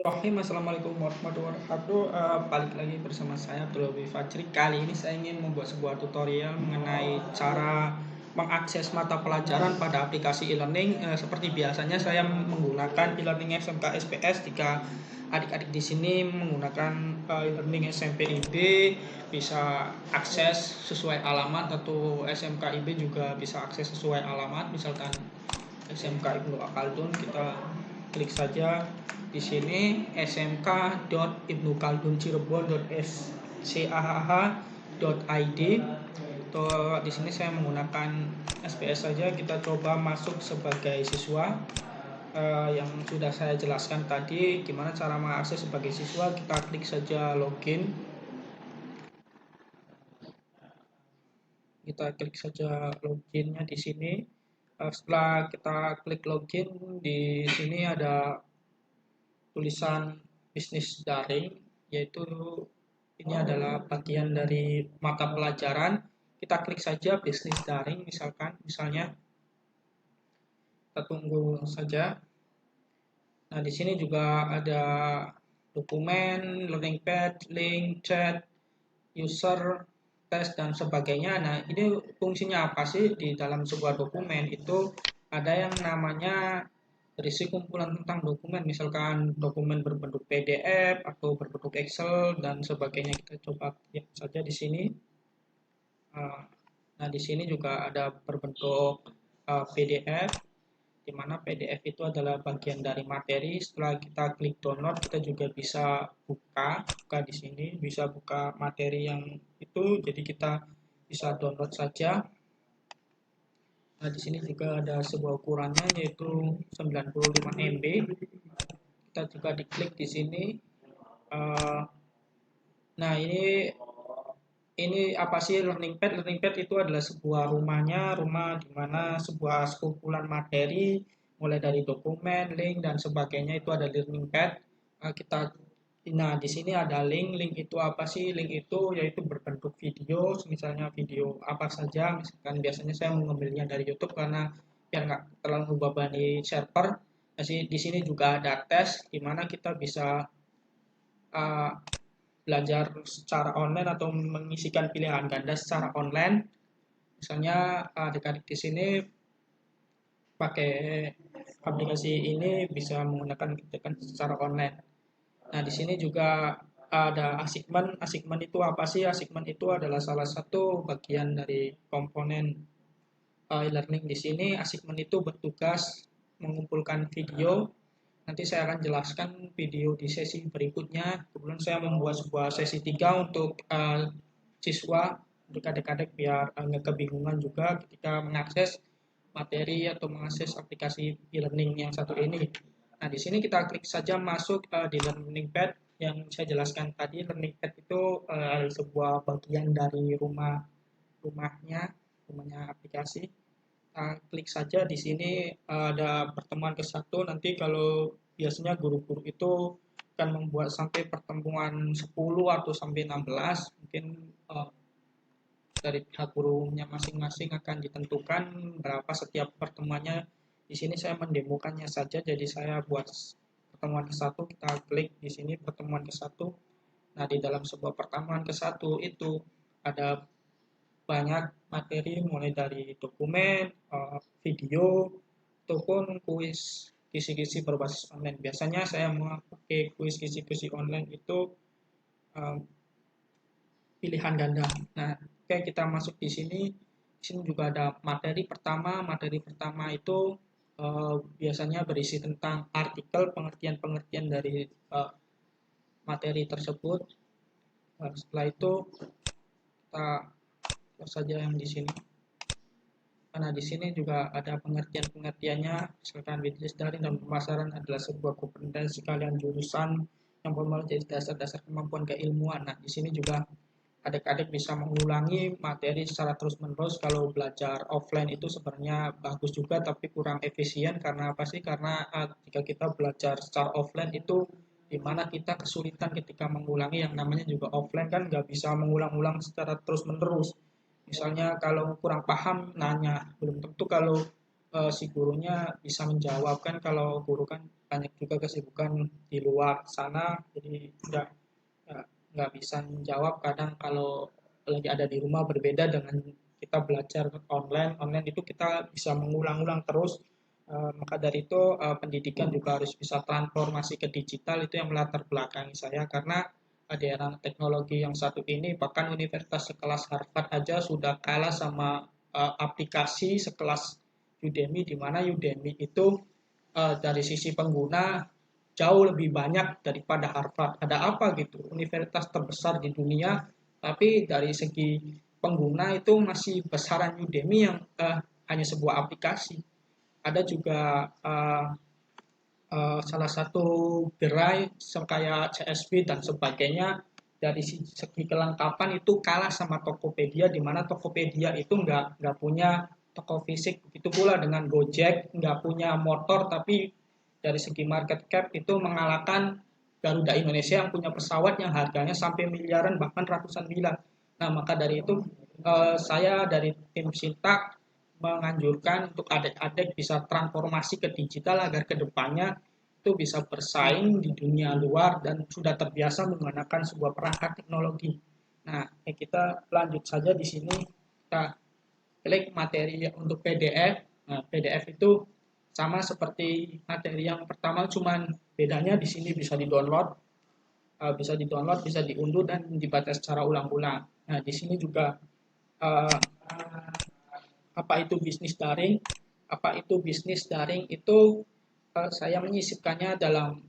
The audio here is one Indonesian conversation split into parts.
Assalamualaikum warahmatullahi wabarakatuh. Balik lagi bersama saya Abdul Fajri. Kali ini saya ingin membuat sebuah tutorial mengenai cara mengakses mata pelajaran pada aplikasi e-learning. Seperti biasanya saya menggunakan e-learning SMK SPS jika adik-adik di sini menggunakan e-learning SMP IB bisa akses sesuai alamat, atau SMK IB juga bisa akses sesuai alamat. Misalkan SMK Ibnu Khaldun, kita klik saja di sini smk.ibnukhaldun.cirebon.schah.id. Atau di sini saya menggunakan SPS saja. Kita coba masuk sebagai siswa. Yang sudah saya jelaskan tadi gimana cara mengakses sebagai siswa. Kita klik saja login. Kita klik saja loginnya di sini. Setelah kita klik login, di sini ada tulisan bisnis daring, yaitu ini adalah bagian dari mata pelajaran. Kita klik saja bisnis daring, misalnya kita tunggu saja. Nah, di sini juga ada dokumen, learning pad, link, chat, user, tes, dan sebagainya. Nah, ini fungsinya apa sih di dalam sebuah dokumen? Itu ada yang namanya berisi kumpulan tentang dokumen, misalkan dokumen berbentuk PDF atau berbentuk Excel dan sebagainya. Kita coba lihat saja di sini. Nah, di sini juga ada berbentuk PDF, di mana PDF itu adalah bagian dari materi. Setelah kita klik download, kita juga bisa buka di sini, bisa buka materi yang itu. Jadi kita bisa download saja. Nah, di sini juga ada sebuah ukurannya, yaitu 95 MB. Kita juga diklik di sini. Nah, ini apa sih learning pad? Learning pad itu adalah sebuah rumah di mana sebuah sekumpulan materi, mulai dari dokumen, link, dan sebagainya, itu ada learning pad. Nah, di sini ada link itu apa sih? Link itu yaitu berbentuk video, misalnya video apa saja. Misalkan biasanya saya mengambilnya dari YouTube karena biar nggak terlalu membebani server. Nah, di sini juga ada tes, di mana kita bisa uh, belajar secara online atau mengisikan pilihan ganda secara online. Misalnya adik-adik di sini pakai aplikasi ini bisa menggunakan kebijakan secara online. Nah, di sini juga ada assignment. Assignment itu apa sih? Assignment itu adalah salah satu bagian dari komponen e-learning di sini. Assignment itu bertugas mengumpulkan video. Nanti saya akan jelaskan video di sesi berikutnya. Kemudian saya membuat sebuah sesi 3 untuk siswa, untuk adik-adik biar nggak kebingungan juga ketika mengakses materi atau mengakses aplikasi e-learning yang satu ini. Nah, di sini kita klik saja masuk di learning pad yang saya jelaskan tadi. Learning pad itu sebuah bagian dari rumahnya aplikasi. Klik saja di sini, ada pertemuan ke satu. Nanti kalau biasanya guru-guru itu akan membuat sampai pertemuan 10 atau sampai 16. Mungkin dari pihak gurunya masing-masing akan ditentukan berapa setiap pertemuannya. Di sini saya mendemokannya saja, jadi saya buat pertemuan ke satu. Kita klik di sini pertemuan ke satu. Nah, di dalam sebuah pertemuan ke satu itu ada banyak materi, mulai dari dokumen, video, ataupun kuis kisi-kisi berbasis online. Biasanya saya memakai kuis kisi-kisi online itu uh, pilihan ganda. Nah, oke, kita masuk di sini. Di sini juga ada materi pertama. Materi pertama itu biasanya berisi tentang artikel, pengertian-pengertian dari materi tersebut. Setelah itu kita lihat saja yang di sini. Nah, di sini juga ada pengertian-pengertiannya. Misalkan bisnis daring dan pemasaran adalah sebuah kompetensi kalian jurusan yang menjadi dasar-dasar kemampuan keilmuan. Nah, di sini juga adik-adik bisa mengulangi materi secara terus-menerus. Kalau belajar offline itu sebenarnya bagus juga, tapi kurang efisien. Karena apa sih? Karena jika kita belajar secara offline itu dimana kita kesulitan ketika mengulangi. Yang namanya juga offline kan nggak bisa mengulang-ulang secara terus-menerus. Misalnya kalau kurang paham nanya, belum tentu kalau si gurunya bisa menjawab. Kan kalau guru kan banyak juga kesibukan di luar sana, jadi nggak nggak bisa menjawab. Kadang kalau lagi ada di rumah, berbeda dengan kita belajar online itu kita bisa mengulang-ulang terus. Maka dari itu pendidikan juga harus bisa transformasi ke digital. Itu yang melatar belakangi saya, karena di era teknologi yang satu ini bahkan universitas sekelas Harvard aja sudah kalah sama aplikasi sekelas Udemy, di mana Udemy itu dari sisi pengguna jauh lebih banyak daripada Harvard. Ada apa gitu? Universitas terbesar di dunia, tapi dari segi pengguna itu masih besaran Udemy yang hanya sebuah aplikasi. Ada juga salah satu gerai kayak CSP dan sebagainya, dari segi kelengkapan itu kalah sama Tokopedia, di mana Tokopedia itu nggak punya toko fisik. Begitu pula dengan Gojek, nggak punya motor, tapi dari segi market cap itu mengalahkan Garuda Indonesia yang punya pesawat yang harganya sampai miliaran bahkan ratusan miliar. Nah, maka dari itu saya dari tim Sintak menganjurkan untuk adik-adik bisa transformasi ke digital agar kedepannya itu bisa bersaing di dunia luar dan sudah terbiasa menggunakan sebuah perangkat teknologi. Nah, kita lanjut saja di sini. Kita klik materi untuk PDF. Nah, PDF itu sama seperti materi yang pertama, cuman bedanya di sini bisa di-download, bisa diunduh dan dibaca secara ulang-ulang. Nah, di sini juga uh, apa itu bisnis daring? Apa itu bisnis daring? Itu saya menyisipkannya dalam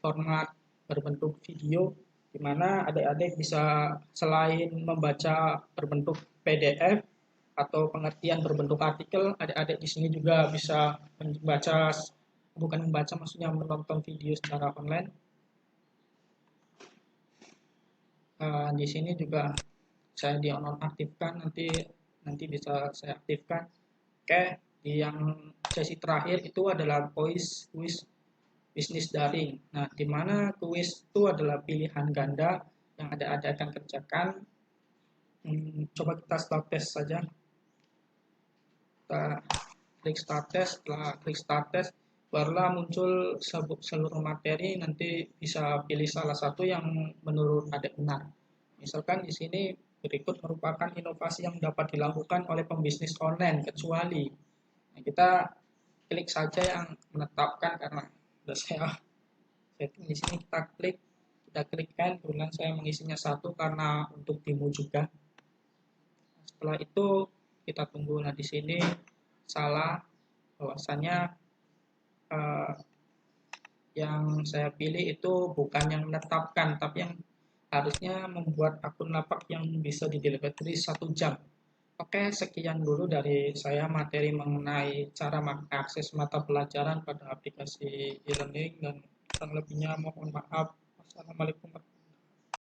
format berbentuk video, di mana adik-adik bisa selain membaca berbentuk PDF atau pengertian berbentuk artikel, adik-adik di sini juga bisa membaca, bukan membaca, maksudnya menonton video secara online. Di sini juga saya dinonaktifkan, nanti bisa saya aktifkan. Oke, di yang sesi terakhir itu adalah kuis bisnis daring. Nah, di mana kuis itu adalah pilihan ganda yang ada akan kerjakan. Coba kita start test saja. Kita klik start test, setelah klik start test, barulah muncul seluruh materi, nanti bisa pilih salah satu yang menurut adik benar. Misalkan di sini berikut merupakan inovasi yang dapat dilakukan oleh pembisnis online, kecuali. Nah, kita klik saja yang menetapkan, karena sudah saya setting di sini. Kita klikkan, kemudian saya mengisinya satu karena untuk demo juga. Setelah itu kita tunggu. Nah, di sini salah, bahwasanya yang saya pilih itu bukan yang menetapkan, tapi yang harusnya membuat akun lapak yang bisa didelivery 1 jam. Oke, sekian dulu dari saya materi mengenai cara mengakses mata pelajaran pada aplikasi e-learning, dan kurang lebihnya mohon maaf. Wassalamualaikum warahmatullahi wabarakatuh.